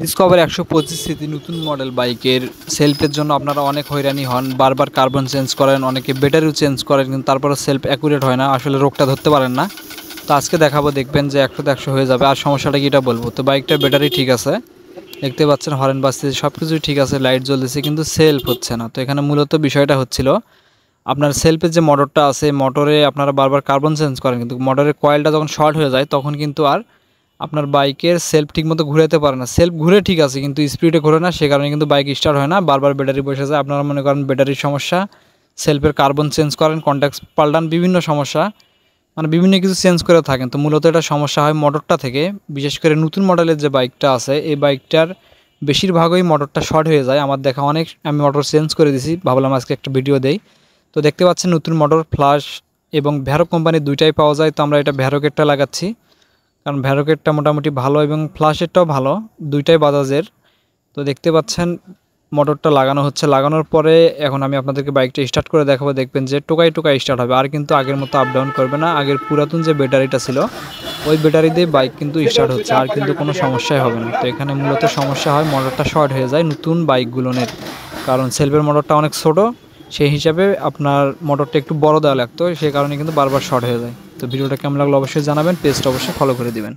Discover ১২৫ CC নতুন model বাইকের সেলফের জন্য আপনারা অনেক হয়রানি হন, বারবার কার্বন চেঞ্জ করেন, অনেকে ব্যাটারিও চেঞ্জ করেন, কিন্তু তারপরে সেলফ অ্যাকুরেট হয় না, আসলে রোগটা ধরতে পারেন না। তো আজকে দেখাবো, দেখবেন যে ১০০ হয়ে যাবে। আর সমস্যাটা কি এটা বলবো। তো বাইকটার ব্যাটারি ঠিক আছে, দেখতে পাচ্ছেন হরেন বাজতেছে, সব কিছুই ঠিক আছে, লাইট জ্বলতেছে, কিন্তু সেলফ হচ্ছে না। তো এখানে মূলত বিষয়টা হচ্ছিল, আপনার সেলফের যে মোটরটা আছে, মোটরে আপনারা বারবার কার্বন চেঞ্জ করেন, কিন্তু মোটরের কয়েলটা যখন শর্ট হয়ে যায় তখন কিন্তু আর আপনার বাইকের সেলফ ঠিকমতো ঘুরাতে পারে না। সেলফ ঘুরে ঠিক আছে, কিন্তু স্পিডে ঘুরে না, সে কারণে কিন্তু বাইক স্টার্ট হয় না, বারবার ব্যাটারি বসে যায়। আপনারা মনে করেন ব্যাটারির সমস্যা, সেলফের কার্বন চেঞ্জ করেন, কন্ট্যাক্ট পাল্টান, বিভিন্ন সমস্যা, মানে বিভিন্ন কিছু চেঞ্জ করে থাকেন। তো মূলত এটা সমস্যা হয় মোটরটা থেকে। বিশেষ করে নতুন মডেলের যে বাইকটা আছে, এই বাইকটার বেশিরভাগই মোটরটা শর্ট হয়ে যায়। আমার দেখা অনেক, আমি মোটর চেঞ্জ করে দিছি, ভাবলাম আজকে একটা ভিডিও দেই। তো দেখতে পাচ্ছেন নতুন মোটর ফ্লাশ এবং ভ্যারক কোম্পানির দুইটাই পাওয়া যায়। তো আমরা এটা ভ্যারকেরটা লাগাচ্ছি, কারণ ভ্যারকেরটা মোটামুটি ভালো এবং ফ্লাশেরটাও ভালো, দুইটাই বাজাজের। তো দেখতে পাচ্ছেন মোটরটা লাগানো হচ্ছে। লাগানোর পরে এখন আমি আপনাদেরকে বাইকটা স্টার্ট করে দেখাবো, দেখবেন যে টোকাই টোকাই স্টার্ট হবে, আর কিন্তু আগের মতো আপ ডাউন করবে না। আগের পুরাতন যে ব্যাটারিটা ছিল, ওই ব্যাটারি দিয়ে বাইক কিন্তু স্টার্ট হচ্ছে, আর কিন্তু কোনো সমস্যাই হবে না। তো এখানে মূলত সমস্যা হয় মোটরটা শর্ট হয়ে যায় নতুন বাইকগুলোনের, কারণ সেলফের মোটরটা অনেক ছোট, সেই হিসাবে আপনার মোটরটা একটু বড় দেওয়া লাগতো, সেই কারণে কিন্তু বারবার শর্ট হয়ে যায়। তো ভিডিওটা কেমন লাগলো অবশ্যই জানাবেন, পেজটা অবশ্যই ফলো করে দিবেন।